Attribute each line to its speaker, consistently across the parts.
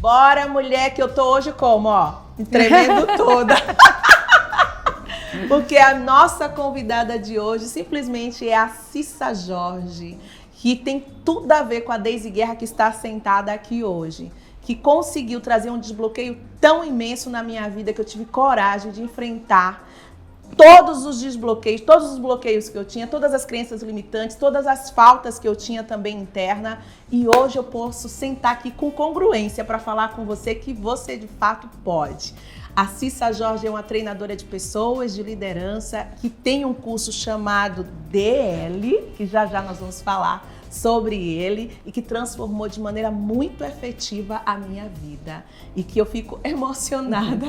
Speaker 1: Bora, mulher, que eu tô hoje como, ó, tremendo toda. Porque a nossa convidada de hoje simplesmente é a Cissa Jorge, que tem tudo a ver com a Deise Guerra que está sentada aqui hoje, que conseguiu trazer um desbloqueio tão imenso na minha vida que eu tive coragem de enfrentar todos os desbloqueios, todos os bloqueios que eu tinha, todas as crenças limitantes, todas as faltas que eu tinha também interna. E hoje eu posso sentar aqui com congruência para falar com você que você de fato pode. A Cissa Jorge é uma treinadora de pessoas, de liderança, que tem um curso chamado DL, que já nós vamos falar sobre ele, e que transformou de maneira muito efetiva a minha vida. E que eu fico emocionada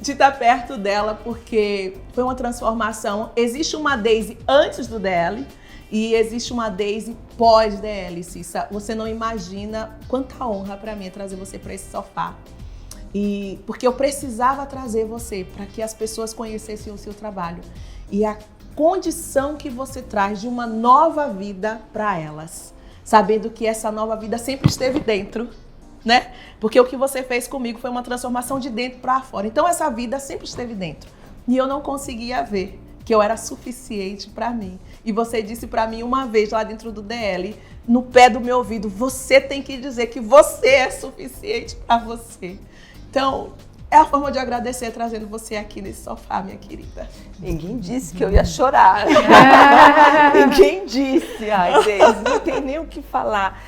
Speaker 1: de estar perto dela, porque foi uma transformação. Existe uma Deise antes do DL e existe uma Deise pós-DL, Cissa. Você não imagina quanta honra para mim é trazer você para esse sofá. E porque eu precisava trazer você para que as pessoas conhecessem o seu trabalho. E a condição que você traz de uma nova vida para elas, sabendo que essa nova vida sempre esteve dentro, né? Porque o que você fez comigo foi uma transformação de dentro para fora. Então essa vida sempre esteve dentro. E eu não conseguia ver que eu era suficiente para mim. E você disse para mim uma vez lá dentro do DL, no pé do meu ouvido, você tem que dizer que você é suficiente para você. Então, é a forma de agradecer trazendo você aqui nesse sofá, minha querida.
Speaker 2: Ninguém disse que eu ia chorar. Ninguém disse. Ai, Deise, não tem nem o que falar.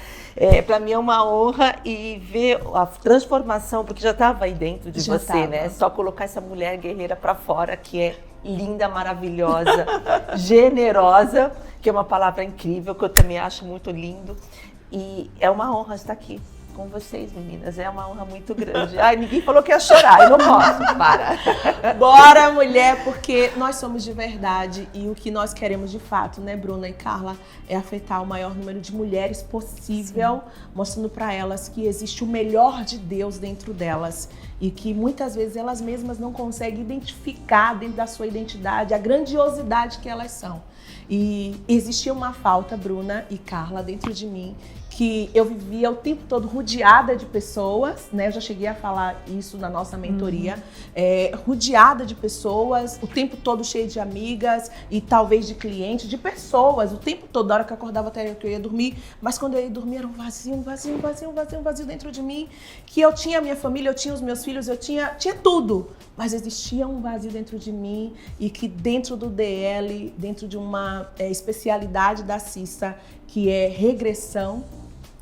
Speaker 2: Para mim é uma honra e ver a transformação, porque já estava aí dentro de você, né? Só colocar essa mulher guerreira para fora, que é linda, maravilhosa, generosa, que é uma palavra incrível, que eu também acho muito lindo. E é uma honra estar aqui com vocês, meninas. É uma honra muito grande. Ai, ninguém falou que ia chorar, eu não posso. Para.
Speaker 1: Bora, mulher, porque nós somos de verdade e o que nós queremos de fato, né, Bruna e Carla, é afetar o maior número de mulheres possível, sim, mostrando para elas que existe o melhor de Deus dentro delas e que muitas vezes elas mesmas não conseguem identificar dentro da sua identidade a grandiosidade que elas são. E existia uma falta, Bruna e Carla, dentro de mim, que eu vivia o tempo todo rodeada de pessoas, né? Eu já cheguei a falar isso na nossa mentoria, rodeada de pessoas, o tempo todo cheia de amigas e talvez de clientes, de pessoas, o tempo todo, da hora que eu acordava até que eu ia dormir, mas quando eu ia dormir era um vazio dentro de mim, que eu tinha a minha família, eu tinha os meus filhos, eu tinha tudo, mas existia um vazio dentro de mim e que dentro do DL, dentro de uma especialidade da Cissa, que é regressão,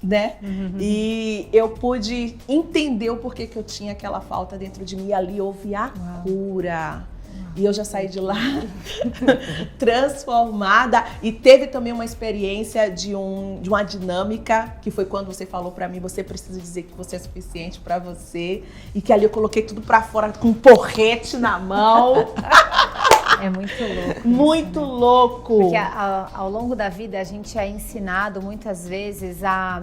Speaker 1: né? E eu pude entender o porquê que eu tinha aquela falta dentro de mim. E ali houve a cura. E eu já saí de lá transformada. E teve também uma experiência de uma dinâmica, que foi quando você falou pra mim, você precisa dizer que você é suficiente pra você. E que ali eu coloquei tudo pra fora com um porrete na mão.
Speaker 3: É muito louco.
Speaker 1: Muito louco.
Speaker 3: Porque ao longo da vida a gente é ensinado muitas vezes a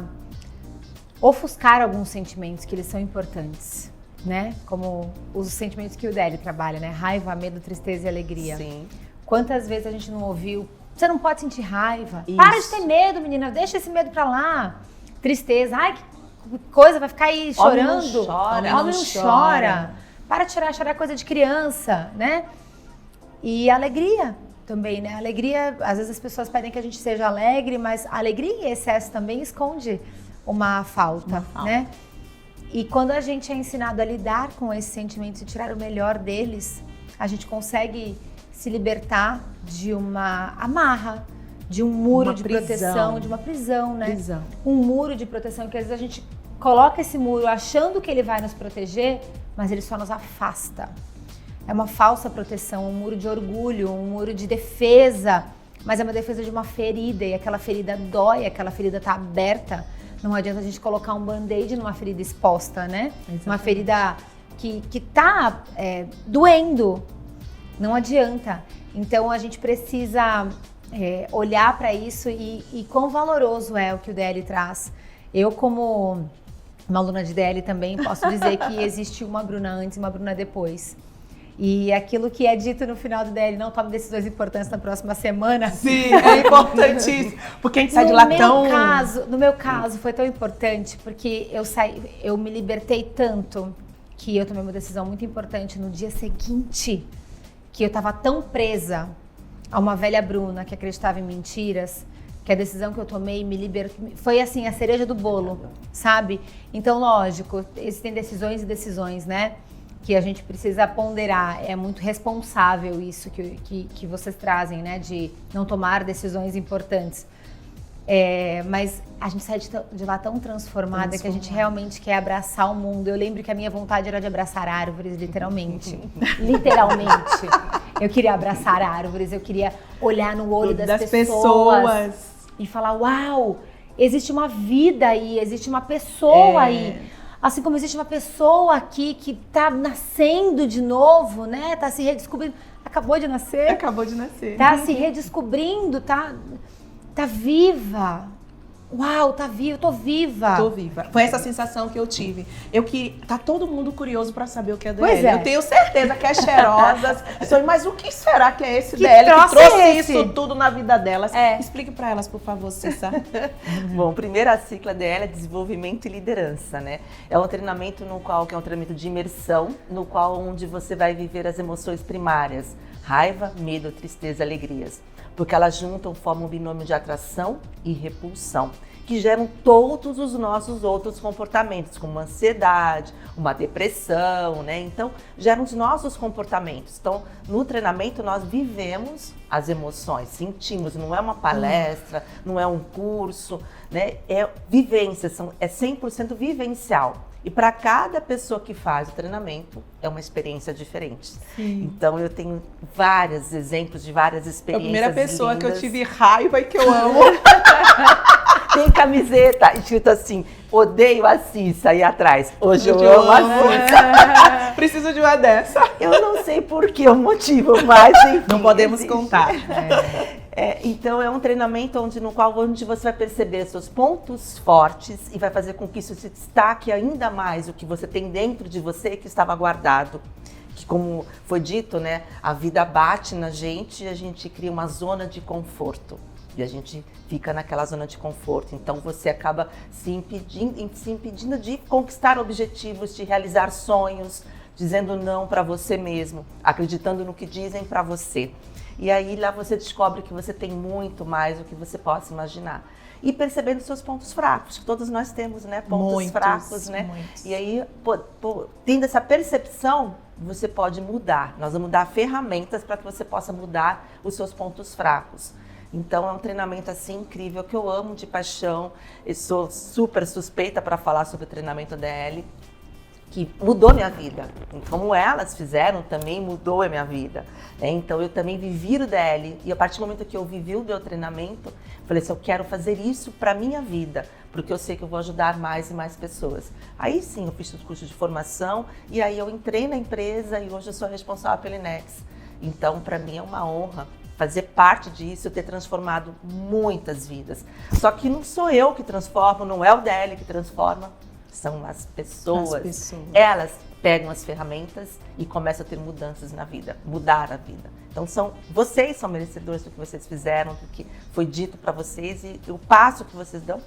Speaker 3: ofuscar alguns sentimentos que eles são importantes, né? Como os sentimentos que o DL trabalha, né? Raiva, medo, tristeza e alegria.
Speaker 2: Sim.
Speaker 3: Quantas vezes a gente não ouviu? Você não pode sentir raiva.
Speaker 1: Isso.
Speaker 3: Para de ter medo, menina. Deixa esse medo pra lá. Tristeza. Ai, que coisa. Vai ficar aí chorando.
Speaker 2: Homem
Speaker 3: não chora. Para de chorar. Chorar é coisa de criança, né? E alegria também, né? Alegria, às vezes as pessoas pedem que a gente seja alegre, mas a alegria em excesso também esconde uma falta, né? E quando a gente é ensinado a lidar com esses sentimentos e tirar o melhor deles, a gente consegue se libertar de uma amarra, de um muro de proteção, de uma prisão, né? Um muro de proteção que às vezes a gente coloca esse muro achando que ele vai nos proteger, mas ele só nos afasta. É uma falsa proteção, um muro de orgulho, um muro de defesa, mas é uma defesa de uma ferida e aquela ferida dói, aquela ferida está aberta. Não adianta a gente colocar um band-aid numa ferida exposta, né? Exatamente. Uma ferida que tá doendo, não adianta. Então a gente precisa olhar para isso e quão valoroso é o que o DL traz. Eu, como uma aluna de DL também, posso dizer que existe uma Bruna antes e uma Bruna depois. E aquilo que é dito no final do DL, não tome decisões importantes na próxima semana.
Speaker 1: Sim, é importantíssimo. Porque a gente sai de lá tão...
Speaker 3: No meu caso, foi tão importante, porque eu me libertei tanto que eu tomei uma decisão muito importante no dia seguinte, que eu estava tão presa a uma velha Bruna que acreditava em mentiras, que a decisão que eu tomei me libertou. Foi assim, a cereja do bolo, sabe? Então, lógico, existem decisões e decisões, né? Que a gente precisa ponderar. É muito responsável isso que vocês trazem, né? De não tomar decisões importantes. Mas a gente sai de lá tão transformada que a gente realmente quer abraçar o mundo. Eu lembro que a minha vontade era de abraçar árvores, literalmente. Literalmente. Eu queria abraçar árvores, eu queria olhar no olho das pessoas e falar, uau, existe uma vida aí, existe uma pessoa aí. Assim como existe uma pessoa aqui que tá nascendo de novo, né? Tá se redescobrindo. Acabou de nascer.
Speaker 1: Acabou de nascer.
Speaker 3: Tá se redescobrindo, tá viva. Uau, tá viva, eu tô viva.
Speaker 1: Tô viva. Foi essa sensação que eu tive. Tá todo mundo curioso pra saber o que é DL.
Speaker 3: Pois é.
Speaker 1: Eu tenho certeza que é Cheirosas. Mas o que será que é esse
Speaker 3: Que
Speaker 1: DL que
Speaker 3: troço
Speaker 1: trouxe
Speaker 3: é esse?
Speaker 1: isso tudo na vida delas?
Speaker 3: É.
Speaker 1: Explique pra elas, por favor, Cissa.
Speaker 2: Bom, primeira cicla DL é desenvolvimento e liderança, né? É um treinamento que é um treinamento de imersão, no qual onde você vai viver as emoções primárias: raiva, medo, tristeza, alegrias. Porque elas juntam, formam um binômio de atração e repulsão, que geram todos os nossos outros comportamentos, como uma ansiedade, uma depressão, né? Então, geram os nossos comportamentos. Então, no treinamento, nós vivemos as emoções, sentimos, não é uma palestra, não é um curso, né? É vivência, é 100% vivencial. E para cada pessoa que faz o treinamento, é uma experiência diferente.
Speaker 1: Sim.
Speaker 2: Então, eu tenho vários exemplos de várias experiências lindas.
Speaker 1: A primeira pessoa que eu tive raiva e que eu amo.
Speaker 2: Tem camiseta escrito assim, odeio a Cissa aí atrás. Hoje eu amo a Cissa.
Speaker 1: Preciso de uma dessa.
Speaker 2: Eu não sei por que o motivo, mas enfim.
Speaker 1: Não podemos
Speaker 2: existe.
Speaker 1: contar.
Speaker 2: Então é um treinamento onde você vai perceber seus pontos fortes e vai fazer com que isso se destaque ainda mais o que você tem dentro de você que estava guardado. Que, como foi dito, né, a vida bate na gente e a gente cria uma zona de conforto. E a gente fica naquela zona de conforto. Então você acaba se impedindo de conquistar objetivos, de realizar sonhos, dizendo não para você mesmo, acreditando no que dizem para você. E aí lá você descobre que você tem muito mais do que você possa imaginar. E percebendo seus pontos fracos, que todos nós temos, né? Pontos fracos, né?
Speaker 1: Muitos.
Speaker 2: E aí, tendo essa percepção, você pode mudar. Nós vamos dar ferramentas para que você possa mudar os seus pontos fracos. Então é um treinamento assim incrível que eu amo de paixão. Eu sou super suspeita para falar sobre o treinamento DL, que mudou minha vida. Como elas fizeram, também mudou a minha vida. Então eu também vivi o DL e a partir do momento que eu vivi o meu treinamento, falei assim, eu quero fazer isso para minha vida, porque eu sei que eu vou ajudar mais e mais pessoas. Aí sim, eu fiz o curso de formação e aí eu entrei na empresa e hoje eu sou responsável pela INEX. Então para mim é uma honra fazer parte disso, ter transformado muitas vidas. Só que não sou eu que transformo, não é o DL que transforma, são as pessoas. Elas pegam as ferramentas e começam a ter mudanças na vida, mudar a vida. Então vocês são merecedores do que vocês fizeram, do que foi dito para vocês e o passo que vocês dão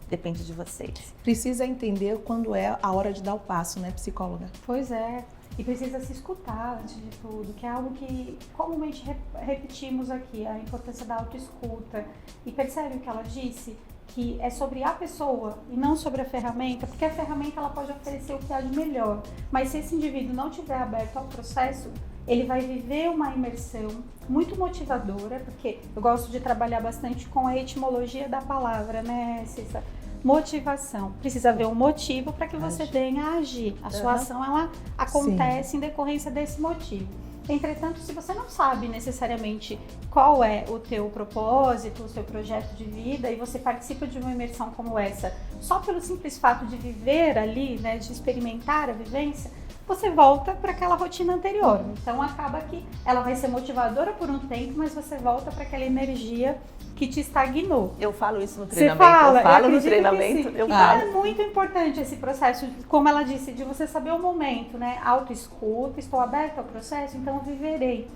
Speaker 2: depende de vocês.
Speaker 1: Precisa entender quando é a hora de dar o passo, né, psicóloga?
Speaker 4: Pois é. E precisa se escutar antes de tudo, que é algo que comumente repetimos aqui, a importância da autoescuta. E percebe o que ela disse? Que é sobre a pessoa e não sobre a ferramenta, porque a ferramenta ela pode oferecer o que há de melhor. Mas se esse indivíduo não estiver aberto ao processo, ele vai viver uma imersão muito motivadora, porque eu gosto de trabalhar bastante com a etimologia da palavra, né, Cissa? Motivação. Precisa haver um motivo para que você venha a agir. A sua ação, ela acontece em decorrência desse motivo. Entretanto, se você não sabe necessariamente qual é o teu propósito, o seu projeto de vida, e você participa de uma imersão como essa, só pelo simples fato de viver ali, né, de experimentar a vivência, você volta para aquela rotina anterior. Então acaba que ela vai ser motivadora por um tempo, mas você volta para aquela energia que te estagnou.
Speaker 2: Eu falo isso no
Speaker 4: Você
Speaker 2: treinamento.
Speaker 4: fala,
Speaker 2: eu falo
Speaker 4: eu
Speaker 2: no
Speaker 4: acredito que
Speaker 2: treinamento.
Speaker 4: sim.
Speaker 2: Eu
Speaker 4: Então
Speaker 2: falo.
Speaker 4: é muito importante esse processo, como ela disse, de você saber o momento, né? Autoescuta, estou aberta ao processo, então eu viverei.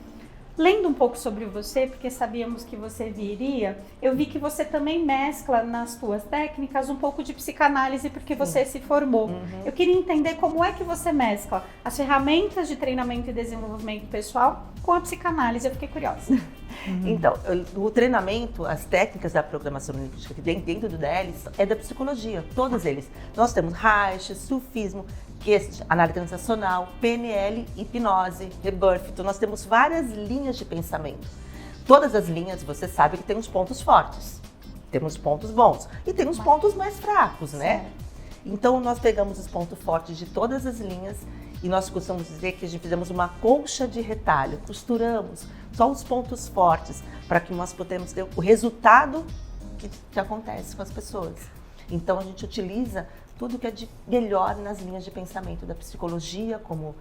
Speaker 4: Lendo um pouco sobre você, porque sabíamos que você viria, eu vi que você também mescla nas suas técnicas um pouco de psicanálise, porque você se formou. Eu queria entender como é que você mescla as ferramentas de treinamento e desenvolvimento pessoal com a psicanálise. Eu fiquei curiosa.
Speaker 2: Então, o treinamento, as técnicas da programação linguística que dentro do DLS é da psicologia, todos eles. Nós temos Reich, sufismo, análise transacional, PNL, hipnose, rebirth. Então, nós temos várias linhas de pensamento. Todas as linhas, você sabe que tem uns pontos fortes, temos pontos bons e tem uns pontos mais fracos, né? Então, nós pegamos os pontos fortes de todas as linhas e nós costumamos dizer que a gente fizemos uma colcha de retalho, costuramos só os pontos fortes para que nós podemos ter o resultado que acontece com as pessoas. Então, a gente utiliza tudo que é de melhor nas linhas de pensamento da psicologia, como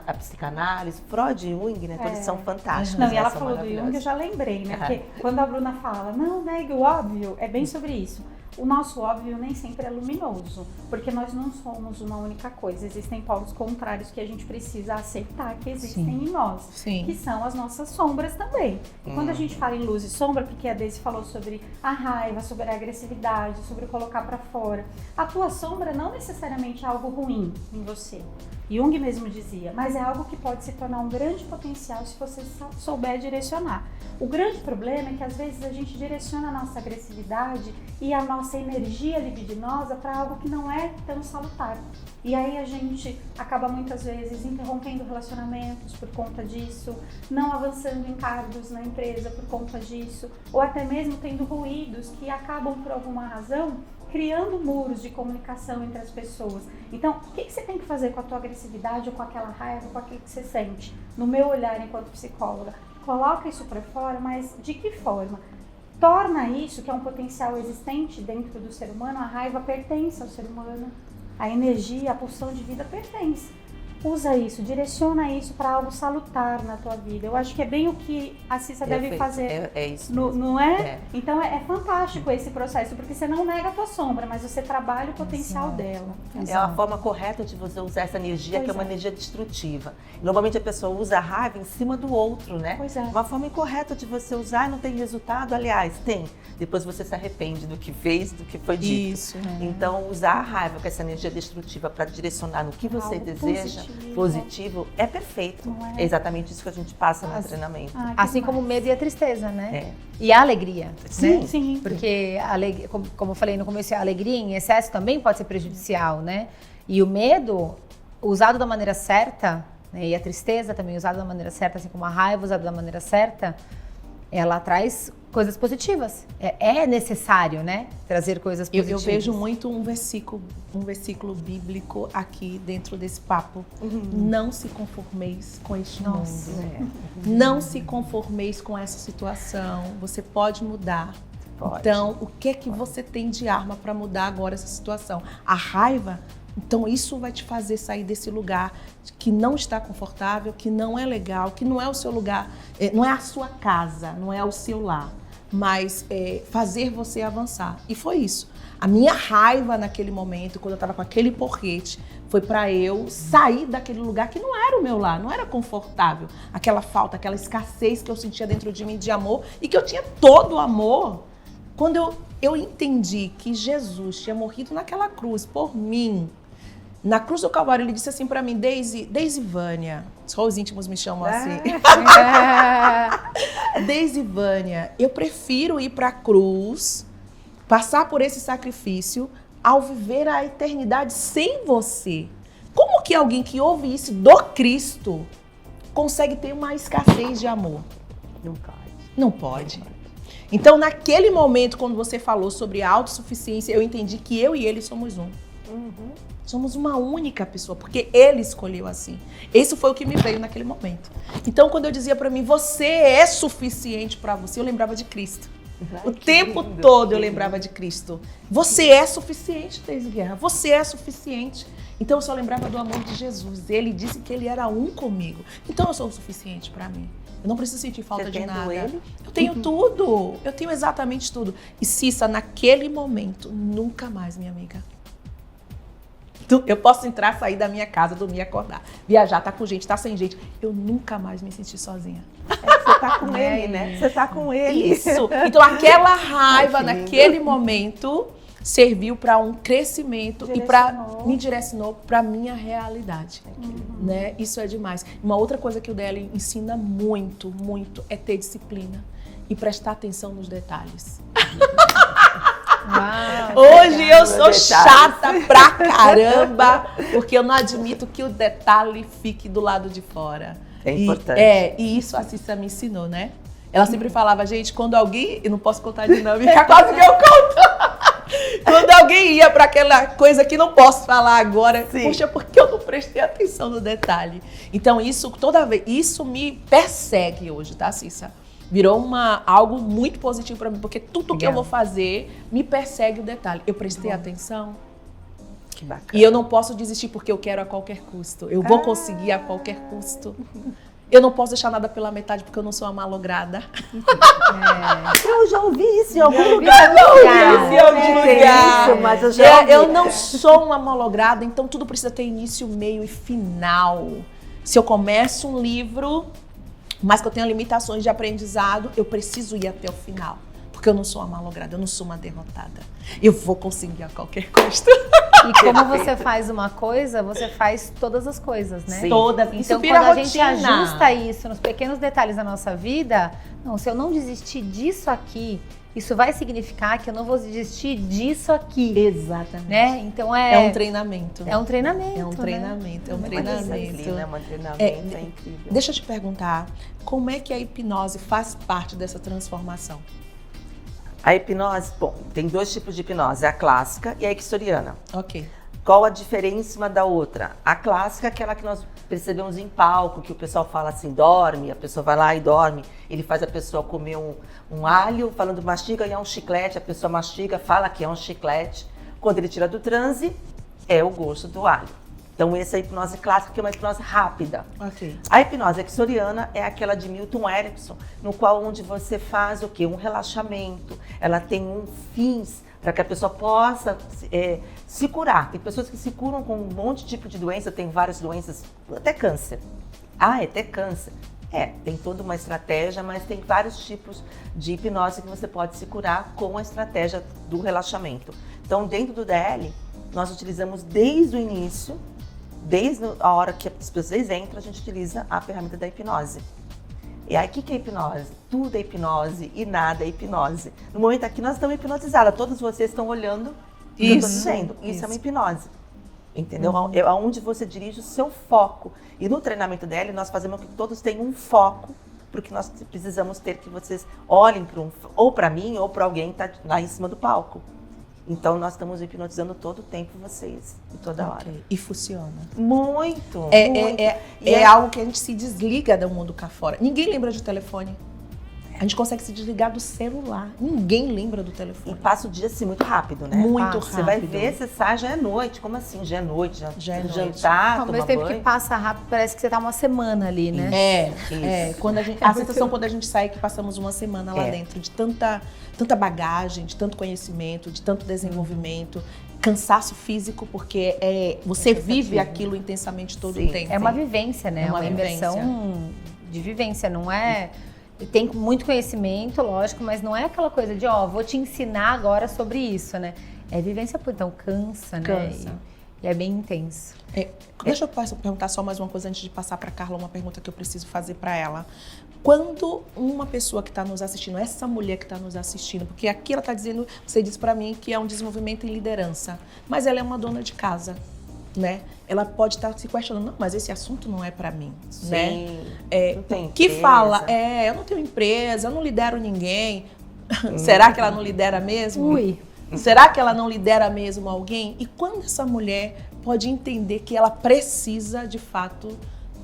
Speaker 2: a psicanálise, Freud e Jung, né? Todos são fantásticos.
Speaker 4: Não, e ela
Speaker 2: são
Speaker 4: falou do Jung, eu já lembrei, né? Porque quando a Bruna fala, não negue o óbvio, é bem sobre isso. O nosso óbvio nem sempre é luminoso, porque nós não somos uma única coisa. Existem polos contrários que a gente precisa aceitar que existem em nós, que são as nossas sombras também. E quando a gente fala em luz e sombra, porque a Daisy falou sobre a raiva, sobre a agressividade, sobre colocar pra fora, a tua sombra não necessariamente é algo ruim em você. Jung mesmo dizia, mas é algo que pode se tornar um grande potencial se você souber direcionar. O grande problema é que às vezes a gente direciona a nossa agressividade e a nossa energia libidinosa para algo que não é tão salutar. E aí a gente acaba muitas vezes interrompendo relacionamentos por conta disso, não avançando em cargos na empresa por conta disso, ou até mesmo tendo ruídos que acabam por alguma razão criando muros de comunicação entre as pessoas. Então, o que você tem que fazer com a tua agressividade ou com aquela raiva, com aquilo que você sente? No meu olhar enquanto psicóloga, coloca isso para fora, mas de que forma? Torna isso, que é um potencial existente dentro do ser humano, a raiva pertence ao ser humano, a energia, a pulsão de vida pertence. Usa isso, direciona isso para algo salutar na tua vida. Eu acho que é bem o que a Cissa deve fazer.
Speaker 2: É isso.
Speaker 4: Não é? Então é fantástico esse processo, porque você não nega a tua sombra, mas você trabalha o potencial dela.
Speaker 2: É a forma correta de você usar essa energia, que é uma energia destrutiva. Normalmente a pessoa usa a raiva em cima do outro, né?
Speaker 4: Pois é.
Speaker 2: Uma forma incorreta de você usar, não tem resultado. Aliás, tem. Depois você se arrepende do que fez, do que foi dito.
Speaker 1: Isso.
Speaker 2: Então, usar a raiva com essa energia destrutiva para direcionar no que você
Speaker 4: Algo
Speaker 2: deseja, positivo, é perfeito. É exatamente isso que a gente passa no treinamento.
Speaker 3: Assim como o medo e a tristeza, né? E a alegria.
Speaker 2: Sim,
Speaker 3: né?
Speaker 4: sim.
Speaker 3: Porque, como eu falei no começo, a alegria em excesso também pode ser prejudicial, né? E o medo, usado da maneira certa, né? E a tristeza também usada da maneira certa, assim como a raiva usada da maneira certa, ela traz coisas positivas. É necessário, né? Trazer coisas positivas.
Speaker 1: Eu vejo muito um versículo bíblico aqui dentro desse papo. Não se conformeis com este mundo. Não se conformeis com essa situação. Você pode mudar. Então, o que é que você tem de arma para mudar agora essa situação? A raiva? Então, isso vai te fazer sair desse lugar que não está confortável, que não é legal, que não é o seu lugar, não é a sua casa, não é o seu lar, mas fazer você avançar. E foi isso. A minha raiva naquele momento, quando eu estava com aquele porrete, foi para eu sair daquele lugar que não era o meu lar, não era confortável. Aquela falta, aquela escassez que eu sentia dentro de mim de amor e que eu tinha todo o amor. Quando eu entendi que Jesus tinha morrido naquela cruz por mim, na cruz do Calvário, ele disse assim pra mim, Daisy Vânia, só os íntimos me chamam assim. Daisy Vânia, eu prefiro ir pra cruz, passar por esse sacrifício, ao viver a eternidade sem você. Como que alguém que ouve isso do Cristo consegue ter uma escassez de amor?
Speaker 2: Não pode.
Speaker 1: Não pode. Então, naquele momento, quando você falou sobre a autossuficiência, eu entendi que eu e ele somos um. Somos uma única pessoa, porque ele escolheu assim. Esse foi o que me veio naquele momento. Então, quando eu dizia pra mim, você é suficiente pra você, eu lembrava de Cristo. O tempo todo eu lembrava de Cristo. Você é suficiente, Daisy Guerra. Você é suficiente. Então eu só lembrava do amor de Jesus. Ele disse que ele era um comigo. Então eu sou o suficiente para mim. Eu não preciso sentir falta de nada.
Speaker 2: Ele?
Speaker 1: Eu tenho tudo. Eu tenho exatamente tudo. E Cissa, naquele momento, nunca mais, minha amiga. Eu posso entrar, sair da minha casa, dormir, acordar, viajar, tá com gente, tá sem gente. Eu nunca mais me senti sozinha.
Speaker 2: Você tá com ele, né? Você tá com ele.
Speaker 1: Isso. Então aquela raiva naquele momento serviu para um crescimento e me direcionou para minha realidade, né? Isso é demais. Uma outra coisa que o DL ensina muito, muito é ter disciplina e prestar atenção nos detalhes. Hoje eu sou chata pra caramba, porque eu não admito que o detalhe fique do lado de fora.
Speaker 2: É importante.
Speaker 1: E isso a Cissa me ensinou, né? Ela sempre falava, gente, quando alguém... Eu não posso contar a dinâmica, quase que eu conto. Quando alguém ia pra aquela coisa que não posso falar agora, puxa, porque eu não prestei atenção no detalhe. Então isso, toda vez, isso me persegue hoje, tá, Cissa? Virou algo muito positivo para mim, porque tudo que eu vou fazer me persegue o detalhe. Eu prestei atenção.
Speaker 2: Que bacana.
Speaker 1: E eu não posso desistir porque eu quero a qualquer custo. Eu vou conseguir a qualquer custo. Eu não posso deixar nada pela metade porque eu não sou uma malograda.
Speaker 2: Eu já ouvi isso em algum lugar. Mas eu já ouvi.
Speaker 1: Eu não sou uma malograda, então tudo precisa ter início, meio e final. Se eu começo um livro, mas que eu tenho limitações de aprendizado, eu preciso ir até o final. Porque eu não sou uma malograda, eu não sou uma derrotada. Eu vou conseguir a qualquer custo.
Speaker 3: E como você faz uma coisa, você faz todas as coisas, né?
Speaker 2: Sim.
Speaker 1: Todas.
Speaker 3: Então,
Speaker 1: Isso
Speaker 3: quando
Speaker 1: vira
Speaker 3: a gente
Speaker 1: rotina.
Speaker 3: ajusta isso nos pequenos detalhes da nossa vida, não, se eu não desistir disso aqui, isso vai significar que eu não vou desistir disso aqui.
Speaker 1: Exatamente.
Speaker 3: Né? Então
Speaker 1: É um treinamento.
Speaker 3: É um treinamento.
Speaker 1: É um treinamento, é um
Speaker 2: Uma
Speaker 1: treinamento.
Speaker 2: disciplina, é um treinamento, é incrível.
Speaker 1: Deixa eu te perguntar, como é que a hipnose faz parte dessa transformação?
Speaker 2: A hipnose, bom, tem dois tipos de hipnose, a clássica e a exoriana.
Speaker 1: Ok.
Speaker 2: Qual a diferença uma da outra? A clássica é aquela que nós percebemos em palco, que o pessoal fala assim, dorme, a pessoa vai lá e dorme, ele faz a pessoa comer um alho, falando mastiga e é um chiclete, a pessoa mastiga, fala que é um chiclete. Quando ele tira do transe, é o gosto do alho. Então essa é a hipnose clássica, que é uma hipnose rápida.
Speaker 1: Ok.
Speaker 2: A hipnose exoriana é aquela de Milton Erickson, no qual onde você faz o quê? Um relaxamento, ela tem fins para que a pessoa possa se curar. Tem pessoas que se curam com um monte de tipo de doença, tem várias doenças, até câncer. Ah, é até câncer. Tem toda uma estratégia, mas tem vários tipos de hipnose que você pode se curar com a estratégia do relaxamento. Então, dentro do DL, nós utilizamos desde o início, desde a hora que as pessoas entram, a gente utiliza a ferramenta da hipnose. E aí, o que é hipnose? Tudo é hipnose e nada é hipnose. No momento aqui, nós estamos hipnotizadas. Todos vocês estão olhando o que eu estou dizendo. Isso é uma hipnose. Entendeu? É onde você dirige o seu foco. E no treinamento dela, nós fazemos com que todos tenham um foco, porque nós precisamos ter que vocês olhem ou para mim ou para alguém que está lá em cima do palco. Então, nós estamos hipnotizando todo o tempo vocês, toda hora.
Speaker 1: E funciona.
Speaker 2: Muito, muito.
Speaker 1: É algo que a gente se desliga do mundo cá fora. Ninguém lembra de telefone. A gente consegue se desligar do celular. Ninguém lembra do telefone.
Speaker 2: E passa o dia assim muito rápido, né?
Speaker 1: Muito rápido.
Speaker 2: Você vai ver, você sai, já é noite. Como assim? Já é noite, já é noite. Jantar,
Speaker 3: Ao
Speaker 2: tomar
Speaker 3: mesmo tempo
Speaker 2: banho.
Speaker 3: que passa rápido, parece que você tá uma semana ali, né?
Speaker 1: Quando a sensação quando a gente sai é que passamos uma semana lá dentro de tanta bagagem, de tanto conhecimento, de tanto desenvolvimento, cansaço físico, porque você vive aquilo intensamente todo o tempo.
Speaker 3: É uma vivência, né?
Speaker 1: É uma
Speaker 3: imersão de vivência, não é... Tem muito conhecimento, lógico, mas não é aquela coisa de, vou te ensinar agora sobre isso, né? É vivência, então cansa, né?
Speaker 1: Cansa.
Speaker 3: E é bem intenso.
Speaker 1: Deixa eu perguntar só mais uma coisa antes de passar para Carla, uma pergunta que eu preciso fazer para ela. Quando uma pessoa que está nos assistindo, essa mulher que está nos assistindo, porque aqui ela está dizendo, você disse para mim que é um desenvolvimento em liderança, mas ela é uma dona de casa, né? Ela pode estar se questionando, não, mas esse assunto não é para mim, né?
Speaker 2: Não tem
Speaker 1: que
Speaker 2: empresa.
Speaker 1: fala, eu não tenho empresa, eu não lidero ninguém. Será que ela não lidera mesmo?
Speaker 3: Ui.
Speaker 1: Será que ela não lidera mesmo alguém? E quando essa mulher pode entender que ela precisa, de fato,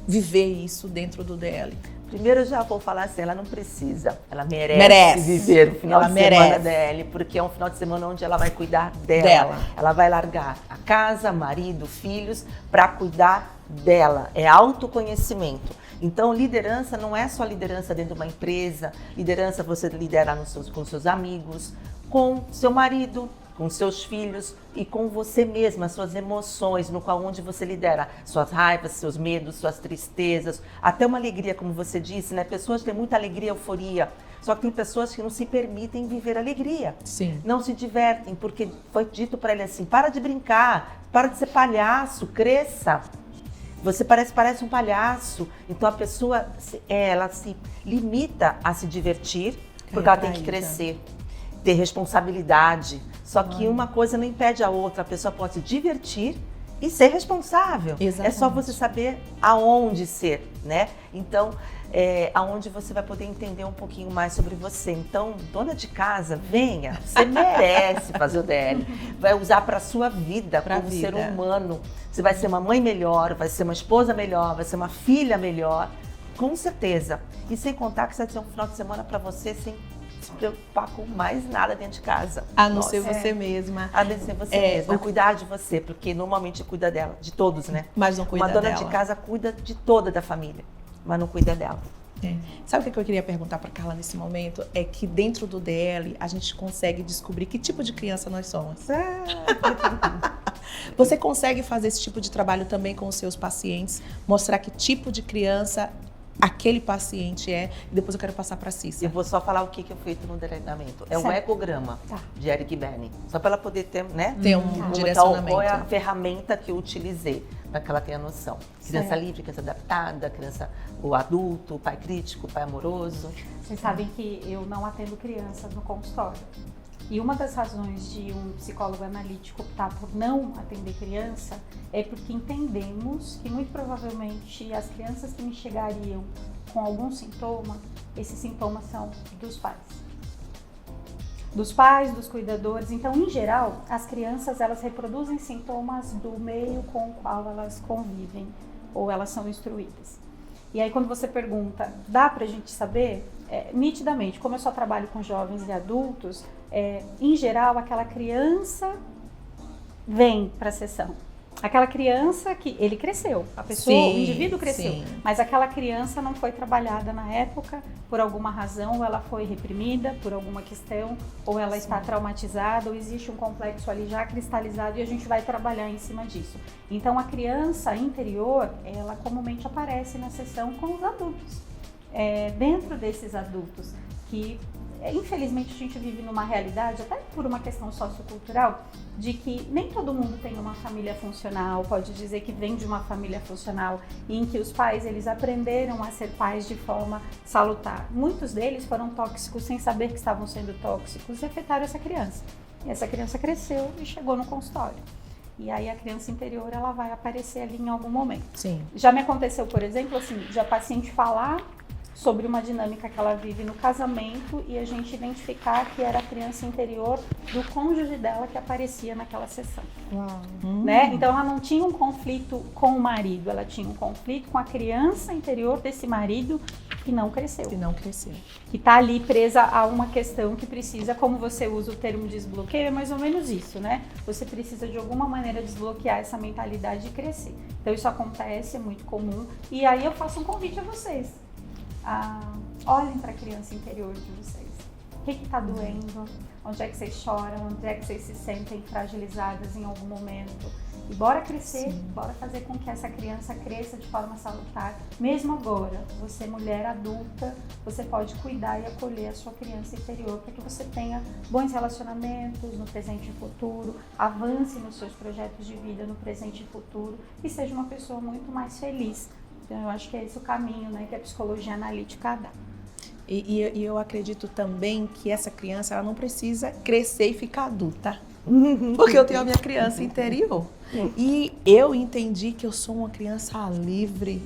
Speaker 1: viver isso dentro do DL?
Speaker 2: Primeiro eu já vou falar assim, ela não precisa, ela merece,
Speaker 1: Merece.
Speaker 2: viver o final
Speaker 1: Ela
Speaker 2: de semana
Speaker 1: merece.
Speaker 2: dela, porque é um final de semana onde ela vai cuidar dela. Ela vai largar a casa, marido, filhos, para cuidar dela. É autoconhecimento. Então, liderança não é só liderança dentro de uma empresa, liderança você liderar com seus amigos, com seu marido, com seus filhos e com você mesma, suas emoções, no qual onde você lidera suas raivas, seus medos, suas tristezas, até uma alegria, como você disse, né? Pessoas têm muita alegria, euforia, só que tem pessoas que não se permitem viver alegria.
Speaker 1: Sim.
Speaker 2: Não se divertem, porque foi dito para ele assim, para de brincar, para de ser palhaço, cresça. Você parece um palhaço. Então a pessoa, ela se limita a se divertir, porque ela tem que crescer, ter responsabilidade. Só que uma coisa não impede a outra. A pessoa pode se divertir e ser responsável.
Speaker 1: Exatamente.
Speaker 2: É só você saber aonde ser, né? Então, aonde você vai poder entender um pouquinho mais sobre você. Então, dona de casa, venha. Você merece fazer o DL. Vai usar para a sua vida, como ser humano. Você vai ser uma mãe melhor, vai ser uma esposa melhor, vai ser uma filha melhor. Com certeza. E sem contar que você vai ter um final de semana para você sem se preocupar com mais nada dentro de casa.
Speaker 1: A não ser você mesma.
Speaker 2: A não ser você mesma. Cuidar de você, porque normalmente cuida dela, de todos, né?
Speaker 1: Mas não cuida
Speaker 2: dela. Uma dona
Speaker 1: dela.
Speaker 2: de casa cuida de toda da família, mas não cuida dela.
Speaker 1: Sabe o que eu queria perguntar para Carla nesse momento? É que dentro do DL a gente consegue descobrir que tipo de criança nós somos. Você consegue fazer esse tipo de trabalho também com os seus pacientes? Mostrar que tipo de criança aquele paciente é? E depois eu quero passar para a Cissa.
Speaker 2: Eu vou só falar o que eu fiz no treinamento. É o ecograma de Eric Berne. Só para ela poder ter, né?
Speaker 1: Ter um direcionamento.
Speaker 2: Qual é a ferramenta que eu utilizei para que ela tenha noção. Criança livre, criança adaptada, o adulto, o pai crítico, o pai amoroso.
Speaker 4: Vocês sabem que eu não atendo crianças no consultório. E uma das razões de um psicólogo analítico optar por não atender criança é porque entendemos que muito provavelmente as crianças que me chegariam com algum sintoma, esses sintomas são dos pais. Dos pais, dos cuidadores. Então, em geral, as crianças elas reproduzem sintomas do meio com o qual elas convivem ou elas são instruídas. E aí quando você pergunta, dá pra gente saber? Nitidamente, como eu só trabalho com jovens e adultos, em geral aquela criança vem para a sessão. Aquela criança que ele cresceu, a pessoa, o indivíduo cresceu, mas aquela criança não foi trabalhada na época por alguma razão, ou ela foi reprimida por alguma questão, ou ela está traumatizada, ou existe um complexo ali já cristalizado e a gente vai trabalhar em cima disso. Então a criança interior, ela comumente aparece na sessão com os adultos. Dentro desses adultos que infelizmente a gente vive numa realidade, até por uma questão sociocultural, de que nem todo mundo tem uma família funcional, pode dizer que vem de uma família funcional em que os pais eles aprenderam a ser pais de forma salutar. Muitos deles foram tóxicos sem saber que estavam sendo tóxicos e afetaram essa criança. E essa criança cresceu e chegou no consultório. E aí a criança interior ela vai aparecer ali em algum momento.
Speaker 1: Sim. Já
Speaker 4: me aconteceu, por exemplo, assim, de a paciente falar sobre uma dinâmica que ela vive no casamento e a gente identificar que era a criança interior do cônjuge dela que aparecia naquela sessão. Né? Então ela não tinha um conflito com o marido, ela tinha um conflito com a criança interior desse marido que não cresceu. Que está ali presa a uma questão que precisa, como você usa o termo desbloqueio, é mais ou menos isso, né? Você precisa de alguma maneira desbloquear essa mentalidade e crescer. Então isso acontece, é muito comum. E aí eu faço um convite a vocês. Olhem para a criança interior de vocês. O que está doendo? Onde é que vocês choram? Onde é que vocês se sentem fragilizadas em algum momento? E bora crescer, bora fazer com que essa criança cresça de forma salutar. Mesmo agora, você mulher adulta, você pode cuidar e acolher a sua criança interior para que você tenha bons relacionamentos no presente e futuro, avance nos seus projetos de vida no presente e futuro e seja uma pessoa muito mais feliz. Então, eu acho que é esse o caminho, né, que a psicologia analítica dá.
Speaker 1: E eu acredito também que essa criança ela não precisa crescer e ficar adulta. Porque eu tenho a minha criança interior. E eu entendi que eu sou uma criança livre.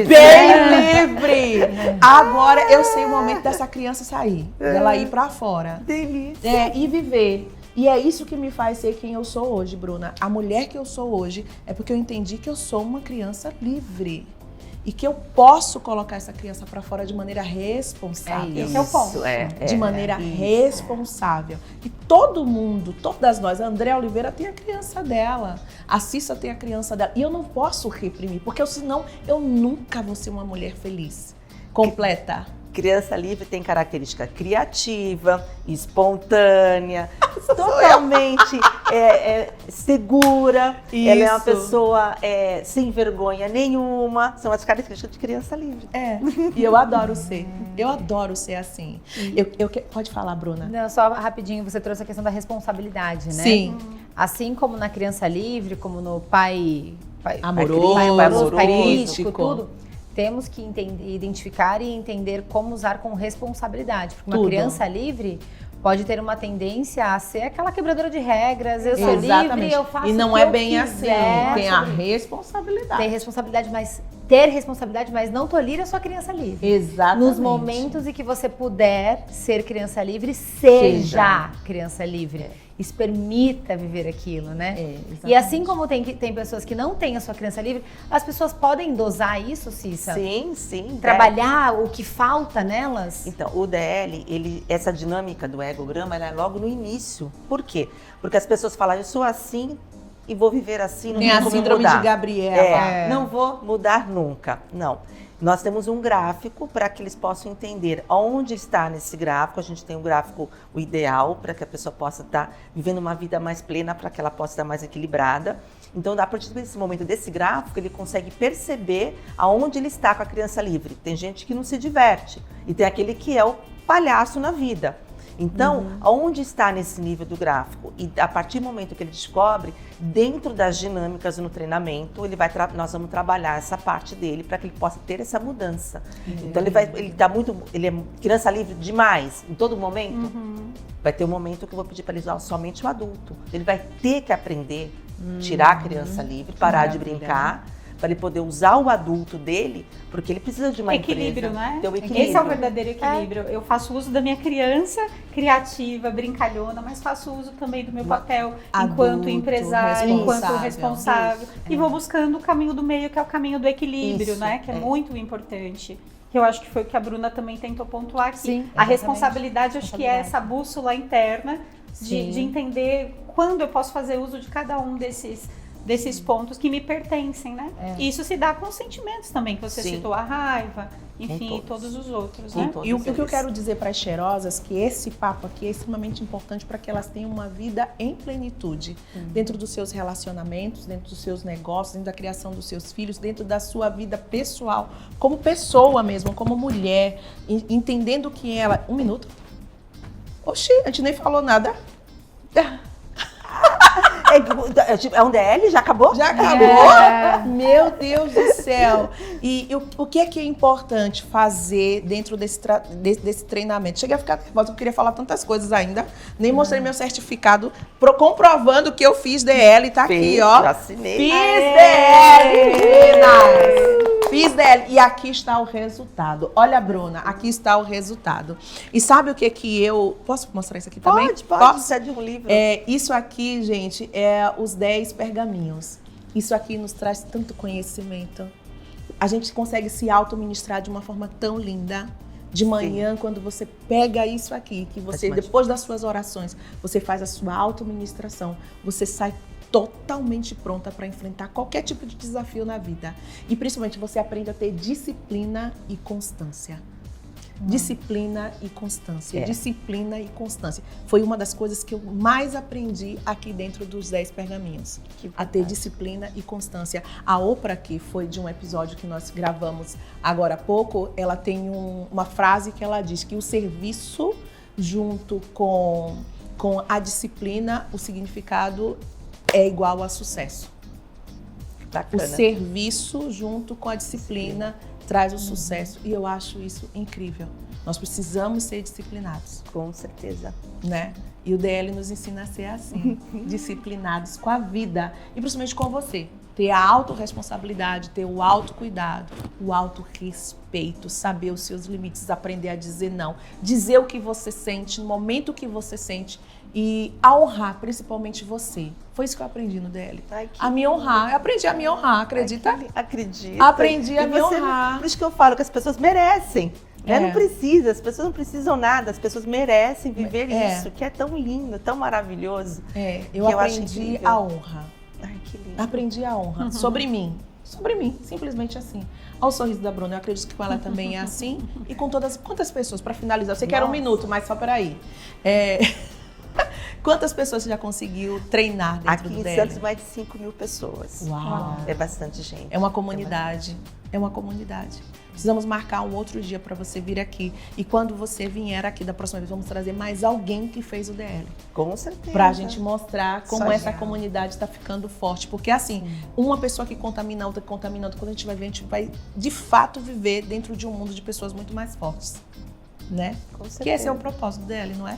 Speaker 1: Bem livre! Agora eu sei o momento dessa criança sair, dela ir pra fora.
Speaker 2: Delícia!
Speaker 1: E viver. E é isso que me faz ser quem eu sou hoje, Bruna. A mulher que eu sou hoje é porque eu entendi que eu sou uma criança livre. e que eu posso colocar essa criança para fora de maneira responsável.
Speaker 4: Esse é o ponto.
Speaker 1: De maneira responsável. E todo mundo, todas nós, a Andréa Oliveira tem a criança dela, a Cissa tem a criança dela. E eu não posso reprimir, porque senão eu nunca vou ser uma mulher feliz, completa.
Speaker 2: Criança livre tem característica criativa, espontânea, totalmente segura.
Speaker 1: Isso.
Speaker 2: Ela é uma pessoa sem vergonha nenhuma. São as características de criança livre.
Speaker 1: E eu adoro ser. Eu adoro ser assim. Pode falar, Bruna.
Speaker 3: Não, só rapidinho, você trouxe a questão da responsabilidade, né?
Speaker 1: Sim.
Speaker 3: Assim como na criança livre, como no pai
Speaker 1: Amoroso,
Speaker 3: pai
Speaker 1: crítico.
Speaker 3: crítico, tudo, temos que identificar e entender como usar com responsabilidade. Porque uma
Speaker 1: Tudo.
Speaker 3: criança livre pode ter uma tendência a ser aquela quebradora de regras, eu sou
Speaker 1: Exatamente.
Speaker 3: livre, eu faço
Speaker 1: E não
Speaker 3: o que
Speaker 1: é
Speaker 3: eu
Speaker 1: bem
Speaker 3: quiser.
Speaker 1: assim. Tem a responsabilidade.
Speaker 3: Tem responsabilidade, mas ter responsabilidade, mas não tolir a sua criança livre.
Speaker 1: Exatamente.
Speaker 3: Nos momentos em que você puder ser criança livre, seja criança livre. Isso permita viver aquilo, né? E assim como tem pessoas que não têm a sua criança livre, as pessoas podem dosar isso, Cissa?
Speaker 2: Sim.
Speaker 3: Trabalhar o que falta nelas?
Speaker 2: Então, o DL, essa dinâmica do egograma, ela é logo no início. Por quê? Porque as pessoas falam, eu sou assim e vou viver assim, não
Speaker 1: Tem
Speaker 2: tem
Speaker 1: a
Speaker 2: como
Speaker 1: síndrome
Speaker 2: mudar.
Speaker 1: de Gabriela.
Speaker 2: Não vou mudar nunca. Não. Nós temos um gráfico para que eles possam entender onde está nesse gráfico. A gente tem um gráfico, o ideal, para que a pessoa possa estar vivendo uma vida mais plena, para que ela possa estar mais equilibrada. Então, a partir desse momento, desse gráfico, ele consegue perceber aonde ele está com a criança livre. Tem gente que não se diverte e tem aquele que é o palhaço na vida. Então, onde está nesse nível do gráfico? E a partir do momento que ele descobre, dentro das dinâmicas no treinamento, nós vamos trabalhar essa parte dele para que ele possa ter essa mudança. Então, ele é criança livre demais, em todo momento. Vai ter um momento que eu vou pedir para ele usar somente o adulto. Ele vai ter que aprender, tirar a criança livre, parar de brincar, para ele poder usar o adulto dele, porque ele precisa de uma
Speaker 4: equilíbrio,
Speaker 2: empresa.
Speaker 4: né?
Speaker 2: Ter o equilíbrio.
Speaker 4: Esse é o verdadeiro equilíbrio. Eu faço uso da minha criança criativa, brincalhona, mas faço uso também do meu papel enquanto
Speaker 1: Adulto,
Speaker 4: empresária, enquanto responsável.
Speaker 1: Isso.
Speaker 4: E vou buscando o caminho do meio, que é o caminho do equilíbrio, né? Que é muito importante. Que eu acho que foi o que a Bruna também tentou pontuar aqui.
Speaker 3: Sim,
Speaker 4: a
Speaker 3: exatamente.
Speaker 4: responsabilidade, acho que é essa bússola interna de entender quando eu posso fazer uso de cada um desses pontos que me pertencem, né? E isso se dá com os sentimentos também, que você citou, a raiva, enfim, e todos os outros, né?
Speaker 1: E o que eu quero dizer para as cheirosas, que esse papo aqui é extremamente importante para que elas tenham uma vida em plenitude, dentro dos seus relacionamentos, dentro dos seus negócios, dentro da criação dos seus filhos, dentro da sua vida pessoal, como pessoa mesmo, como mulher, entendendo que ela... Um minuto. Oxi, a gente nem falou nada.
Speaker 2: É um DL? Já acabou?
Speaker 1: Já acabou? Meu Deus do céu. E o que é importante fazer dentro desse treinamento? Cheguei a ficar nervosa, eu queria falar tantas coisas ainda. Nem mostrei meu certificado comprovando que eu fiz DL. Tá aqui, ó.
Speaker 2: Já assinei.
Speaker 1: Fiz DL, meninas. Fiz DL. E aqui está o resultado. Olha, Bruna, aqui está o resultado. E sabe o que eu... Posso mostrar isso aqui também?
Speaker 2: Pode. Isso é de um livro.
Speaker 1: Isso aqui, gente, é os 10 pergaminhos. Isso aqui nos traz tanto conhecimento. A gente consegue se auto-ministrar de uma forma tão linda. De manhã, quando você pega isso aqui, que você, depois das suas orações, você faz a sua auto-ministração, você sai totalmente pronta para enfrentar qualquer tipo de desafio na vida. E principalmente você aprende a ter disciplina e constância. Disciplina e constância. Disciplina e constância. Foi uma das coisas que eu mais aprendi aqui dentro dos 10 pergaminhos. A ter disciplina e constância. A Oprah, que foi de um episódio que nós gravamos agora há pouco, ela tem uma frase que ela diz que o serviço junto com a disciplina, o significado é igual a sucesso.
Speaker 2: Bacana.
Speaker 1: O serviço junto com a disciplina traz o sucesso. E eu acho isso incrível. Nós precisamos ser disciplinados.
Speaker 2: Com certeza.
Speaker 1: Né? E o DL nos ensina a ser assim, disciplinados com a vida. E principalmente com você. Ter a autorresponsabilidade, ter o autocuidado, o autorrespeito, saber os seus limites, aprender a dizer não. Dizer o que você sente, no momento que você sente e a honrar principalmente você. Foi isso que eu aprendi no DL.
Speaker 2: Ai, que
Speaker 1: A me honrar. Eu aprendi a me honrar, acredita?
Speaker 2: Acredito.
Speaker 1: Aprendi a
Speaker 2: E
Speaker 1: me
Speaker 2: você-
Speaker 1: honrar.
Speaker 2: Por isso que eu falo que as pessoas merecem. Né?
Speaker 1: É.
Speaker 2: Não precisa, as pessoas não precisam nada, as pessoas merecem viver
Speaker 1: É.
Speaker 2: isso, que é tão lindo, tão maravilhoso.
Speaker 1: Eu
Speaker 2: Que eu acho
Speaker 1: aprendi
Speaker 2: incrível.
Speaker 1: a honra.
Speaker 2: Ai, que lindo.
Speaker 1: Aprendi a honra sobre mim, simplesmente assim. Olha o sorriso da Bruna, eu acredito que com ela também é assim. E com todas, quantas pessoas, para finalizar, eu sei que era 1 minuto, mas só peraí. Quantas pessoas você já conseguiu treinar dentro
Speaker 2: Aqui
Speaker 1: do
Speaker 2: em
Speaker 1: DL?
Speaker 2: Santos, mais de 5 mil pessoas.
Speaker 1: Uau.
Speaker 2: É bastante gente.
Speaker 1: É uma comunidade, é uma comunidade. Precisamos marcar um outro dia para você vir aqui. E quando você vier aqui da próxima vez, vamos trazer mais alguém que fez o DL.
Speaker 2: Com certeza.
Speaker 1: Pra gente mostrar como
Speaker 2: Só
Speaker 1: essa
Speaker 2: já.
Speaker 1: comunidade está ficando forte. Porque assim, uma pessoa que contamina, outra que contamina, outra, quando a gente vai ver, a gente vai de fato viver dentro de um mundo de pessoas muito mais fortes. Né?
Speaker 2: Com certeza.
Speaker 1: Que esse é o propósito do DL, não é?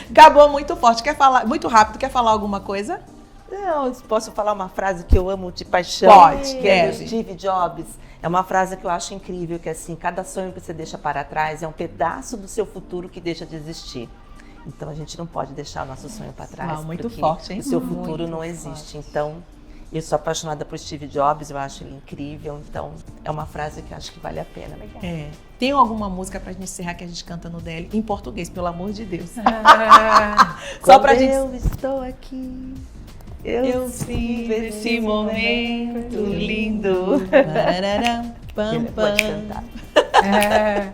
Speaker 1: Acabou muito forte. Quer falar, muito rápido, quer falar alguma coisa?
Speaker 2: Não, eu posso falar uma frase que eu amo de paixão?
Speaker 1: Pode,
Speaker 2: que é do
Speaker 1: deve.
Speaker 2: Steve Jobs. É uma frase que eu acho incrível, que é assim, cada sonho que você deixa para trás é um pedaço do seu futuro que deixa de existir. Então a gente não pode deixar o nosso sonho para trás.
Speaker 1: Uau, muito
Speaker 2: porque
Speaker 1: forte, hein?
Speaker 2: O seu futuro não existe. Então, eu sou apaixonada por Steve Jobs, eu acho ele incrível. Então, é uma frase que eu acho que vale a pena.
Speaker 1: Tem alguma música pra gente encerrar que a gente canta no DL? Em português, pelo amor de Deus. Só
Speaker 2: Quando
Speaker 1: pra gente...
Speaker 2: eu estou aqui,
Speaker 1: Eu vivo esse momento lindo. Pararam, pam,
Speaker 2: Ele pode
Speaker 1: pam.
Speaker 2: cantar.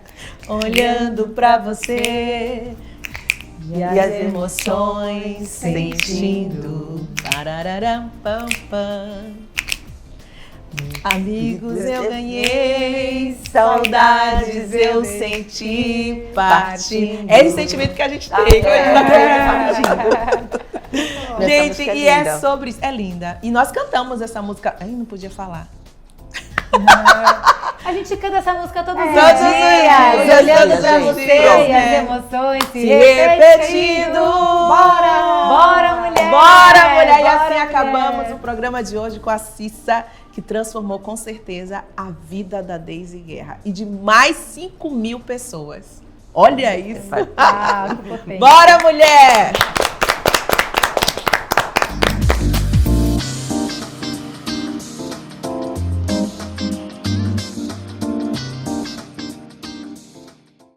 Speaker 1: Olhando pra você e as emoções sentindo. Pararam, pam, pam. Amigos eu ganhei, saudades eu senti partindo. É esse sentimento que a gente tem. que a gente tá tendo. Gente,
Speaker 2: música é
Speaker 1: e é
Speaker 2: linda.
Speaker 1: sobre isso. É linda. E nós cantamos essa música. Ai, não podia falar.
Speaker 3: A gente canta essa música todos os
Speaker 1: Todos os
Speaker 3: dias,
Speaker 1: dias,
Speaker 3: olhando
Speaker 1: todos
Speaker 3: pra
Speaker 1: os
Speaker 3: você
Speaker 1: dias,
Speaker 3: e
Speaker 1: né?
Speaker 3: as emoções se
Speaker 1: Se repetindo.
Speaker 3: Bora! Bora, mulher!
Speaker 1: Bora, mulher! E
Speaker 3: Bora,
Speaker 1: assim
Speaker 3: mulher!
Speaker 1: acabamos o programa de hoje com a Cissa, que transformou com certeza a vida da Deise Guerra e de mais 5 mil pessoas. Olha isso!
Speaker 3: Ah, que potente.
Speaker 1: Bora, mulher!